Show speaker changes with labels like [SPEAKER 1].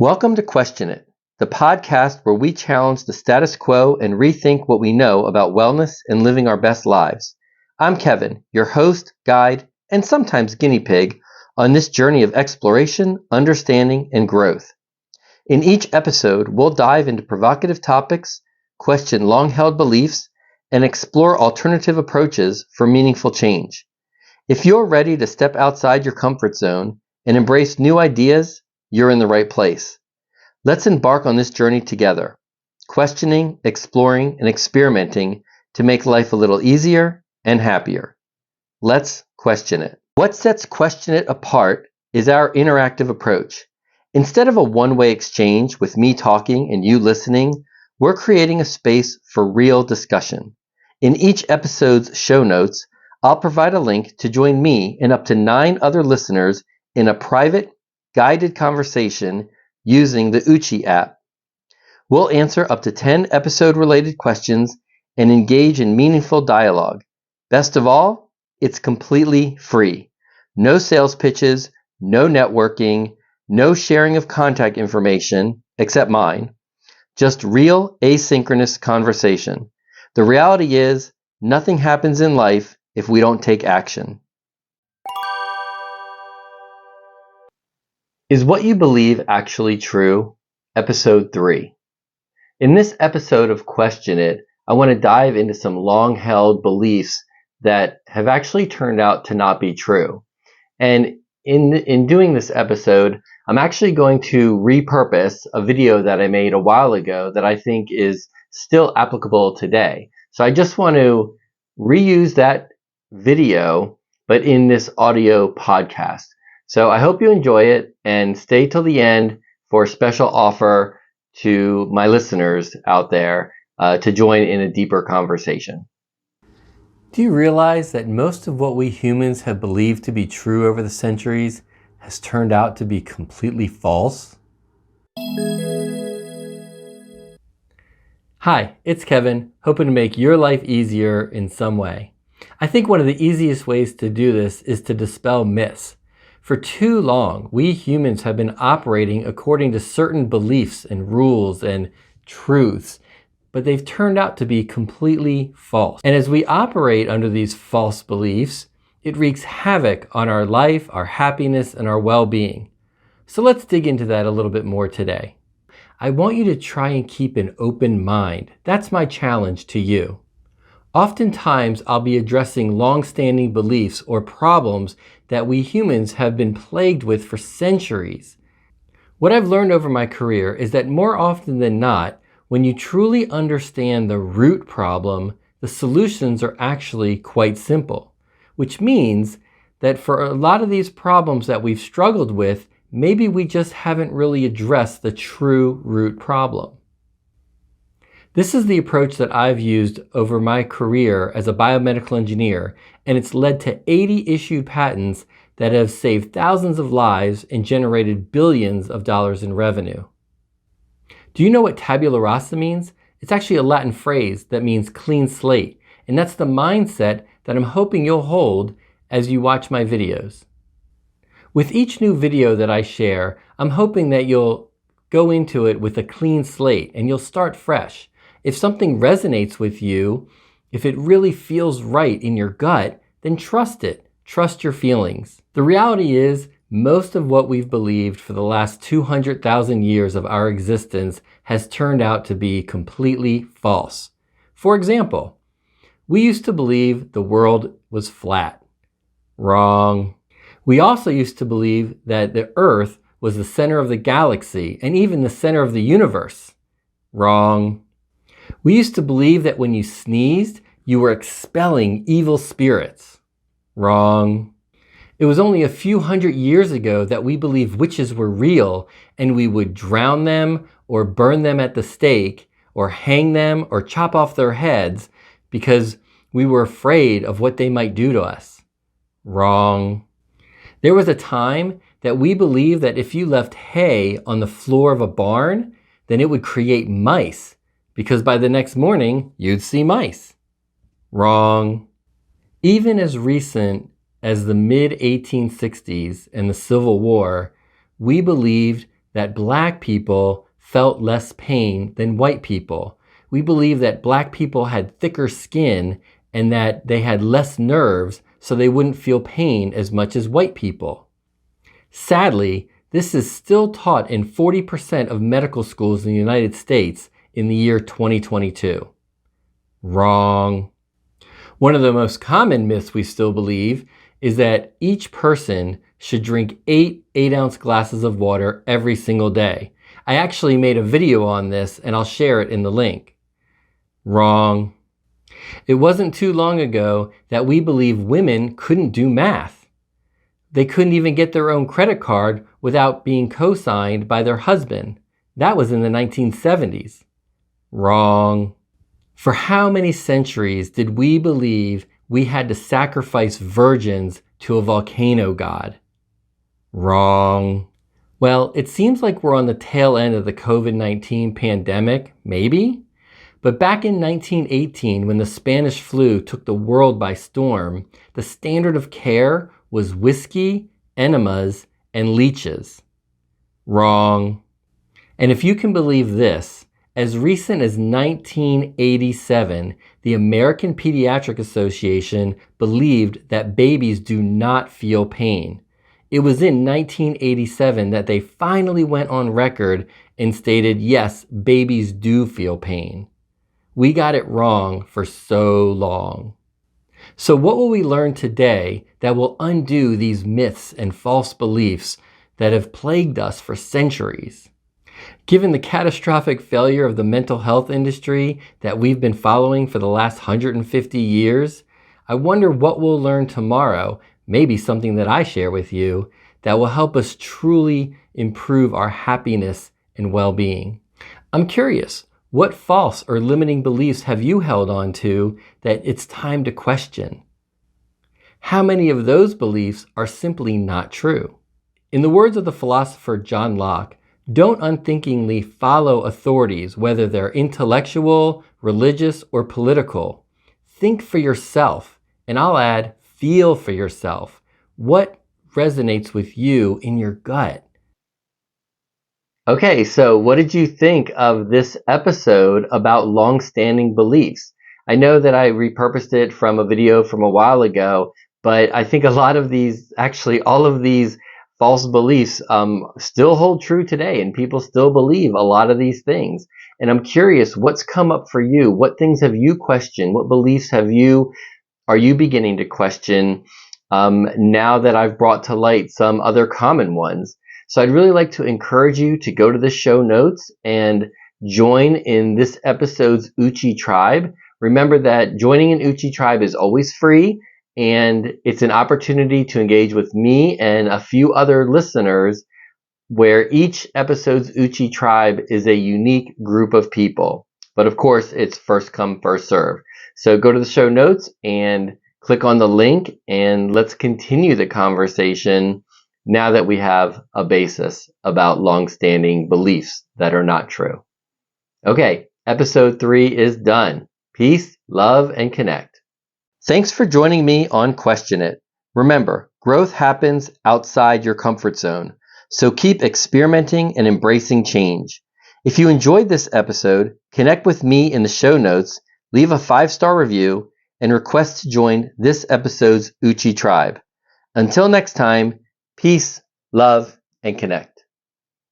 [SPEAKER 1] Welcome to Question It, the podcast where we challenge the status quo and rethink what we know about wellness and living our best lives. I'm Kevin, your host, guide, and sometimes guinea pig on this journey of exploration, understanding, and growth. In each episode, we'll dive into provocative topics, question long-held beliefs, and explore alternative approaches for meaningful change. If you're ready to step outside your comfort zone and embrace new ideas, you're in the right place. Let's embark on this journey together, questioning, exploring, and experimenting to make life a little easier and happier. Let's question it. What sets Question It apart is our interactive approach. Instead of a one-way exchange with me talking and you listening, we're creating a space for real discussion. In each episode's show notes, I'll provide a link to join me and up to 9 other listeners in a private, guided conversation using the Uchi app. We'll answer up to 10 episode-related questions and engage in meaningful dialogue. Best of all, it's completely free. No sales pitches, no networking, no sharing of contact information, except mine. Just real, asynchronous conversation. The reality is, nothing happens in life if we don't take action. Is what you believe actually true? Episode 3. In this episode of Question It, I want to dive into some long-held beliefs that have actually turned out to not be true. And in doing this episode, I'm actually going to repurpose a video that I made a while ago that I think is still applicable today. So I just want to reuse that video, but in this audio podcast. So I hope you enjoy it and stay till the end for a special offer to my listeners out there to join in a deeper conversation. Do you realize that most of what we humans have believed to be true over the centuries has turned out to be completely false? Hi, it's Kevin, hoping to make your life easier in some way. I think one of the easiest ways to do this is to dispel myths. For too long, we humans have been operating according to certain beliefs and rules and truths, but they've turned out to be completely false. And as we operate under these false beliefs, it wreaks havoc on our life, our happiness, and our well-being. So let's dig into that a little bit more today. I want you to try and keep an open mind. That's my challenge to you. Oftentimes, I'll be addressing long-standing beliefs or problems that we humans have been plagued with for centuries. What I've learned over my career is that more often than not, when you truly understand the root problem, the solutions are actually quite simple, which means that for a lot of these problems that we've struggled with, maybe we just haven't really addressed the true root problem. This is the approach that I've used over my career as a biomedical engineer, and it's led to 80 issued patents that have saved thousands of lives and generated billions of dollars in revenue. Do you know what tabula rasa means? It's actually a Latin phrase that means clean slate, and that's the mindset that I'm hoping you'll hold as you watch my videos. With each new video that I share, I'm hoping that you'll go into it with a clean slate and you'll start fresh. If something resonates with you, if it really feels right in your gut, then trust it. Trust your feelings. The reality is, most of what we've believed for the last 200,000 years of our existence has turned out to be completely false. For example, we used to believe the world was flat. Wrong. We also used to believe that the Earth was the center of the galaxy and even the center of the universe. Wrong. We used to believe that when you sneezed, you were expelling evil spirits. Wrong. It was only a few hundred years ago that we believed witches were real and we would drown them or burn them at the stake or hang them or chop off their heads because we were afraid of what they might do to us. Wrong. There was a time that we believed that if you left hay on the floor of a barn, then it would create mice, because by the next morning, you'd see mice. Wrong. Even as recent as the mid-1860s and the Civil War, we believed that black people felt less pain than white people. We believed that black people had thicker skin and that they had less nerves, so they wouldn't feel pain as much as white people. Sadly, this is still taught in 40% of medical schools in the United States in the year 2022. Wrong. One of the most common myths we still believe is that each person should drink 8-ounce glasses of water every single day. I actually made a video on this and I'll share it in the link. Wrong. It wasn't too long ago that we believed women couldn't do math. They couldn't even get their own credit card without being co-signed by their husband. That was in the 1970s. Wrong. For how many centuries did we believe we had to sacrifice virgins to a volcano god? Wrong. Well, it seems like we're on the tail end of the COVID-19 pandemic, maybe? But back in 1918, when the Spanish flu took the world by storm, the standard of care was whiskey, enemas, and leeches. Wrong. And if you can believe this, as recent as 1987, the American Pediatric Association believed that babies do not feel pain. It was in 1987 that they finally went on record and stated, yes, babies do feel pain. We got it wrong for so long. So what will we learn today that will undo these myths and false beliefs that have plagued us for centuries? Given the catastrophic failure of the mental health industry that we've been following for the last 150 years, I wonder what we'll learn tomorrow, maybe something that I share with you, that will help us truly improve our happiness and well-being. I'm curious, what false or limiting beliefs have you held on to that it's time to question? How many of those beliefs are simply not true? In the words of the philosopher John Locke, don't unthinkingly follow authorities, whether they're intellectual, religious, or political. Think for yourself, and I'll add, feel for yourself. What resonates with you in your gut? Okay, so what did you think of this episode about long-standing beliefs? I know that I repurposed it from a video from a while ago, but I think a lot of these, actually all of these false beliefs still hold true today, and people still believe a lot of these things. And I'm curious, what's come up for you? What things have you questioned? What beliefs are you beginning to question now that I've brought to light some other common ones? So I'd really like to encourage you to go to the show notes and join in this episode's Uchi Tribe. Remember that joining an Uchi Tribe is always free, and it's an opportunity to engage with me and a few other listeners where each episode's Uchi Tribe is a unique group of people. But of course, it's first come, first serve. So go to the show notes and click on the link, and let's continue the conversation now that we have a basis about long-standing beliefs that are not true. Okay, episode 3 is done. Peace, love, and connect. Thanks for joining me on Question It. Remember, growth happens outside your comfort zone, so keep experimenting and embracing change. If you enjoyed this episode, connect with me in the show notes, leave a 5-star review, and request to join this episode's Uchi Tribe. Until next time, peace, love, and connect.